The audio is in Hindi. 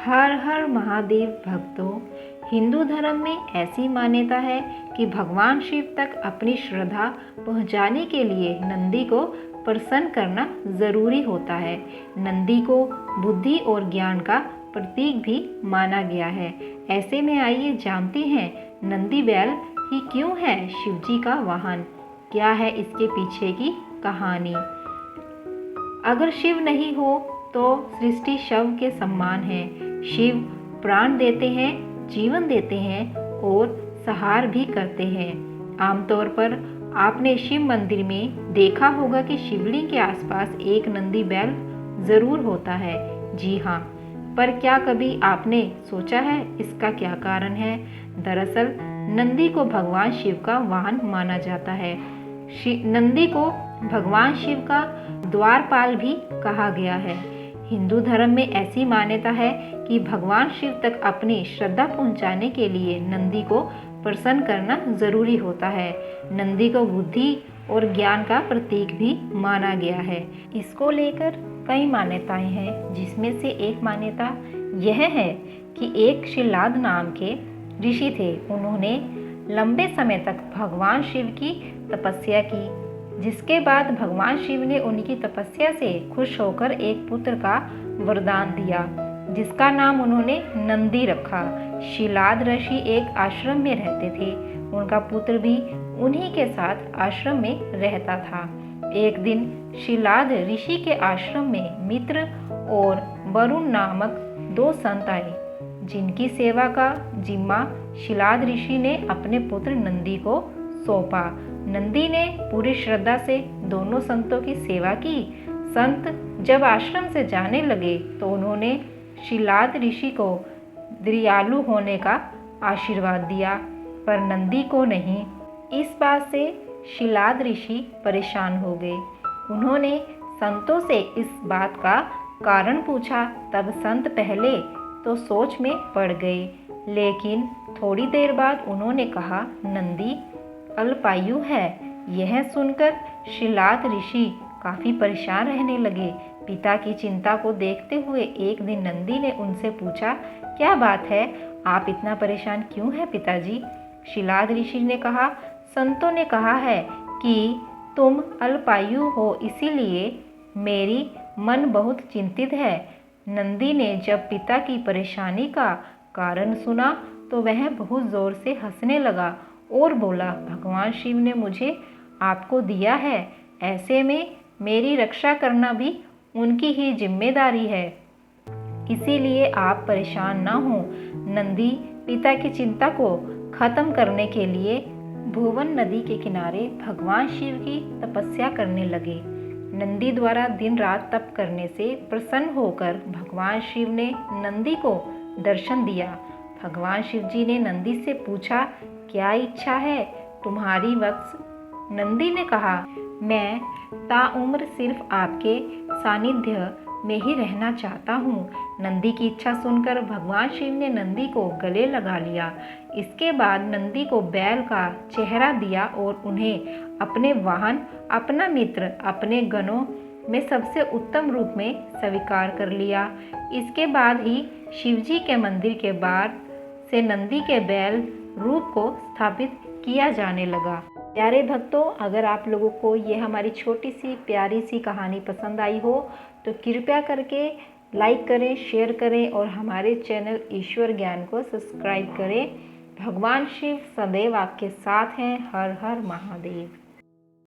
हर हर महादेव भक्तों, हिंदू धर्म में ऐसी मान्यता है कि भगवान शिव तक अपनी श्रद्धा पहुंचाने के लिए नंदी को प्रसन्न करना जरूरी होता है। नंदी को बुद्धि और ज्ञान का प्रतीक भी माना गया है। ऐसे में आइए जानते हैं नंदी बैल ही क्यों है शिवजी का वाहन, क्या है इसके पीछे की कहानी। अगर शिव नहीं हो तो सृष्टि शव के समान है। शिव प्राण देते हैं, जीवन देते हैं और संहार भी करते हैं। आमतौर पर आपने शिव मंदिर में देखा होगा कि शिवलिंग के आसपास एक नंदी बैल जरूर होता है। जी हाँ, पर क्या कभी आपने सोचा है इसका क्या कारण है। दरअसल नंदी को भगवान शिव का वाहन माना जाता है। नंदी को भगवान शिव का द्वारपाल भी कहा गया है। हिंदू धर्म में ऐसी मान्यता है कि भगवान शिव तक अपनी श्रद्धा पहुंचाने के लिए नंदी को प्रसन्न करना जरूरी होता है। नंदी को बुद्धि और ज्ञान का प्रतीक भी माना गया है। इसको लेकर कई मान्यताएं हैं, जिसमें से एक मान्यता यह है कि एक शिलाद नाम के ऋषि थे। उन्होंने लंबे समय तक भगवान शिव की तपस्या की, जिसके बाद भगवान शिव ने उनकी तपस्या से खुश होकर एक पुत्र का वरदान दिया, जिसका नाम उन्होंने नंदी रखा। शिलाद ऋषि एक आश्रम में रहते थे। उनका पुत्र भी उन्हीं के साथ आश्रम में रहता था। एक दिन शिलाद ऋषि के आश्रम में मित्र और वरुण नामक दो संत आए, जिनकी सेवा का जिम्मा शिलाद ऋषि ने अपने पुत्र नंदी को सौंपा। नंदी ने पूरी श्रद्धा से दोनों संतों की सेवा की। संत जब आश्रम से जाने लगे तो उन्होंने शिलाद ऋषि को दयालु होने का आशीर्वाद दिया, पर नंदी को नहीं। इस बात से शिलाद ऋषि परेशान हो गए। उन्होंने संतों से इस बात का कारण पूछा। तब संत पहले तो सोच में पड़ गए, लेकिन थोड़ी देर बाद उन्होंने कहा, नंदी अल्पायु है। यह सुनकर शिलाद ऋषि काफी परेशान रहने लगे। पिता की चिंता को देखते हुए एक दिन नंदी ने उनसे पूछा, क्या बात है, आप इतना परेशान क्यों हैं पिताजी। शिलाद ऋषि ने कहा, संतों ने कहा है कि तुम अल्पायु हो, इसीलिए मेरी मन बहुत चिंतित है। नंदी ने जब पिता की परेशानी का कारण सुना तो वह बहुत जोर से हंसने लगा और बोला, भगवान शिव ने मुझे आपको दिया है, ऐसे में मेरी रक्षा करना भी उनकी ही जिम्मेदारी है, इसीलिए आप परेशान ना हो। नंदी पिता की चिंता को खत्म करने के लिए भुवन नदी के किनारे भगवान शिव की तपस्या करने लगे। नंदी द्वारा दिन रात तप करने से प्रसन्न होकर भगवान शिव ने नंदी को दर्शन दिया। भगवान शिव जी ने नंदी से पूछा, क्या इच्छा है तुम्हारी वत्स। नंदी ने कहा, मैं ताउम्र सिर्फ आपके सानिध्य में ही रहना चाहता हूँ। नंदी की इच्छा सुनकर भगवान शिव ने नंदी को गले लगा लिया। इसके बाद नंदी को बैल का चेहरा दिया और उन्हें अपने वाहन, अपना मित्र, अपने गणों में सबसे उत्तम रूप में स्वीकार कर लिया। इसके बाद ही शिवजी के मंदिर के बाहर से नंदी के बैल रूप को स्थापित किया जाने लगा। प्यारे भक्तों, अगर आप लोगों को ये हमारी छोटी सी प्यारी सी कहानी पसंद आई हो तो कृपया करके लाइक करें, शेयर करें और हमारे चैनल ईश्वर ज्ञान को सब्सक्राइब करें। भगवान शिव सदैव आपके साथ हैं। हर हर महादेव।